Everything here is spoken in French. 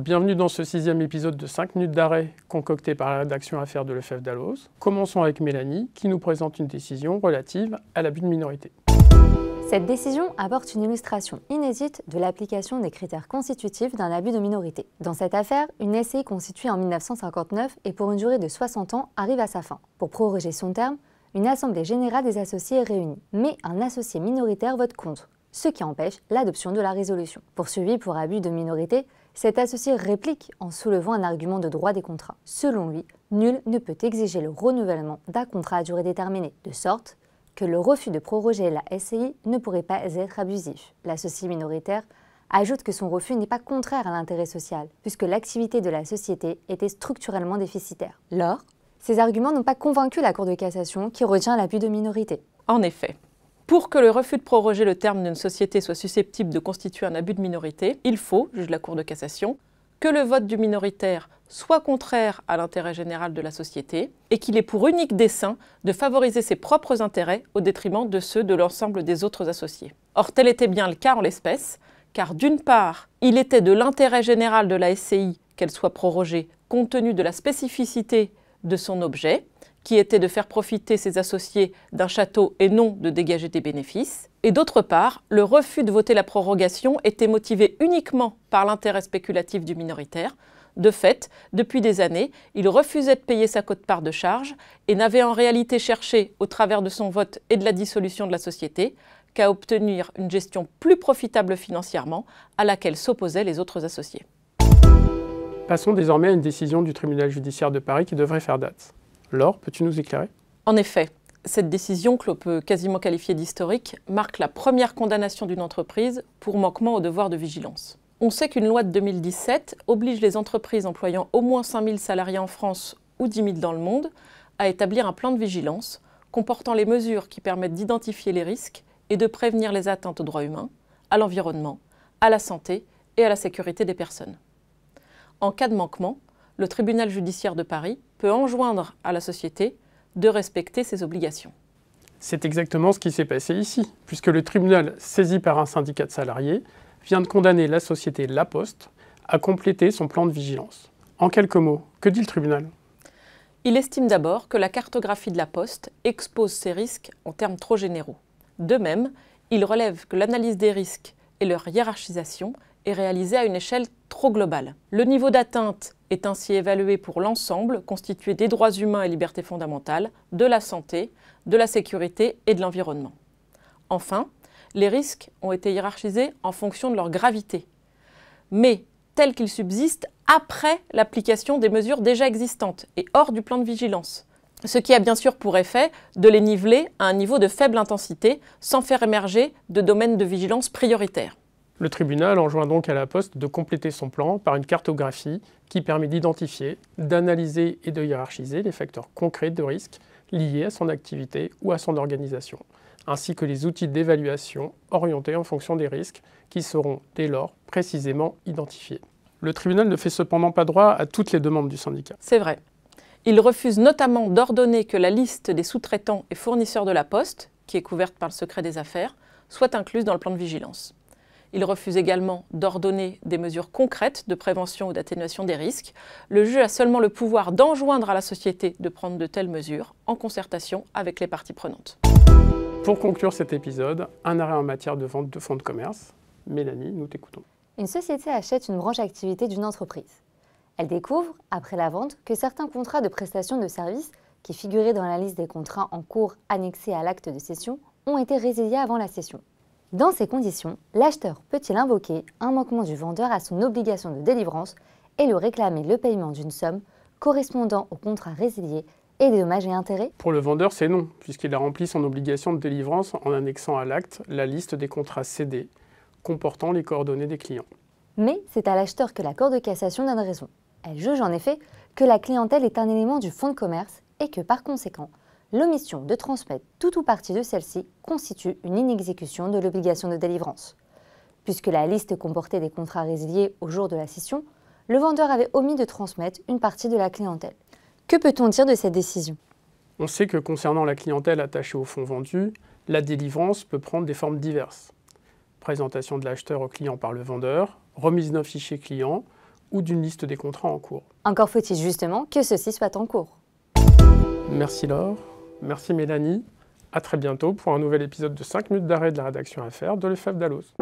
Bienvenue dans ce 6e épisode de 5 minutes d'arrêt concocté par la rédaction Affaires de Lefebvre Dalloz. Commençons avec Mélanie qui nous présente une décision relative à l'abus de minorité. Cette décision apporte une illustration inédite de l'application des critères constitutifs d'un abus de minorité. Dans cette affaire, une SCI constituée en 1959 et pour une durée de 60 ans arrive à sa fin. Pour proroger son terme, une assemblée générale des associés est réunie. Mais un associé minoritaire vote contre, ce qui empêche l'adoption de la résolution. Poursuivi pour abus de minorité, cet associé réplique en soulevant un argument de droit des contrats. Selon lui, nul ne peut exiger le renouvellement d'un contrat à durée déterminée, de sorte que le refus de proroger la SCI ne pourrait pas être abusif. L'associé minoritaire ajoute que son refus n'est pas contraire à l'intérêt social, puisque l'activité de la société était structurellement déficitaire. Lors, ces arguments n'ont pas convaincu la Cour de cassation qui retient l'abus de minorité. En effet, pour que le refus de proroger le terme d'une société soit susceptible de constituer un abus de minorité, il faut, juge la Cour de cassation, que le vote du minoritaire soit contraire à l'intérêt général de la société et qu'il ait pour unique dessein de favoriser ses propres intérêts au détriment de ceux de l'ensemble des autres associés. Or, tel était bien le cas en l'espèce, car d'une part, il était de l'intérêt général de la SCI qu'elle soit prorogée compte tenu de la spécificité de son objet, qui était de faire profiter ses associés d'un château et non de dégager des bénéfices. Et d'autre part, le refus de voter la prorogation était motivé uniquement par l'intérêt spéculatif du minoritaire. De fait, depuis des années, il refusait de payer sa quote-part de charge et n'avait en réalité cherché, au travers de son vote et de la dissolution de la société, qu'à obtenir une gestion plus profitable financièrement à laquelle s'opposaient les autres associés. Passons désormais à une décision du tribunal judiciaire de Paris qui devrait faire date. Laure, peux-tu nous éclairer ? En effet, cette décision, que l'on peut quasiment qualifier d'historique, marque la première condamnation d'une entreprise pour manquement au devoir de vigilance. On sait qu'une loi de 2017 oblige les entreprises employant au moins 5 000 salariés en France ou 10 000 dans le monde à établir un plan de vigilance comportant les mesures qui permettent d'identifier les risques et de prévenir les atteintes aux droits humains, à l'environnement, à la santé et à la sécurité des personnes. En cas de manquement, le tribunal judiciaire de Paris peut enjoindre à la société de respecter ses obligations. C'est exactement ce qui s'est passé ici, puisque le tribunal, saisi par un syndicat de salariés, vient de condamner la société La Poste à compléter son plan de vigilance. En quelques mots, que dit le tribunal ? Il estime d'abord que la cartographie de La Poste expose ces risques en termes trop généraux. De même, il relève que l'analyse des risques et leur hiérarchisation est réalisée à une échelle trop globale. Le niveau d'atteinte est ainsi évalué pour l'ensemble constitué des droits humains et libertés fondamentales, de la santé, de la sécurité et de l'environnement. Enfin, les risques ont été hiérarchisés en fonction de leur gravité, mais tels qu'ils subsistent après l'application des mesures déjà existantes et hors du plan de vigilance, ce qui a bien sûr pour effet de les niveler à un niveau de faible intensité sans faire émerger de domaines de vigilance prioritaires. Le tribunal enjoint donc à La Poste de compléter son plan par une cartographie qui permet d'identifier, d'analyser et de hiérarchiser les facteurs concrets de risque liés à son activité ou à son organisation, ainsi que les outils d'évaluation orientés en fonction des risques qui seront dès lors précisément identifiés. Le tribunal ne fait cependant pas droit à toutes les demandes du syndicat. C'est vrai. Il refuse notamment d'ordonner que la liste des sous-traitants et fournisseurs de La Poste, qui est couverte par le secret des affaires, soit incluse dans le plan de vigilance. Il refuse également d'ordonner des mesures concrètes de prévention ou d'atténuation des risques. Le juge a seulement le pouvoir d'enjoindre à la société de prendre de telles mesures en concertation avec les parties prenantes. Pour conclure cet épisode, un arrêt en matière de vente de fonds de commerce. Mélanie, nous t'écoutons. Une société achète une branche activité d'une entreprise. Elle découvre, après la vente, que certains contrats de prestation de services qui figuraient dans la liste des contrats en cours annexés à l'acte de cession ont été résiliés avant la cession. Dans ces conditions, l'acheteur peut-il invoquer un manquement du vendeur à son obligation de délivrance et lui réclamer le paiement d'une somme correspondant au contrat résilié et des dommages et intérêts ? Pour le vendeur, c'est non, puisqu'il a rempli son obligation de délivrance en annexant à l'acte la liste des contrats cédés comportant les coordonnées des clients. Mais c'est à l'acheteur que la Cour de cassation donne raison. Elle juge en effet que la clientèle est un élément du fonds de commerce et que par conséquent, l'omission de transmettre tout ou partie de celle-ci constitue une inexécution de l'obligation de délivrance. Puisque la liste comportait des contrats résiliés au jour de la cession, le vendeur avait omis de transmettre une partie de la clientèle. Que peut-on dire de cette décision ? On sait que concernant la clientèle attachée au fonds vendu, la délivrance peut prendre des formes diverses. Présentation de l'acheteur au client par le vendeur, remise d'un fichier client ou d'une liste des contrats en cours. Encore faut-il justement que ceci soit en cours. Merci Laure, merci Mélanie. À très bientôt pour un nouvel épisode de 5 minutes d'arrêt de la rédaction Affaires de Lefebvre Dalloz.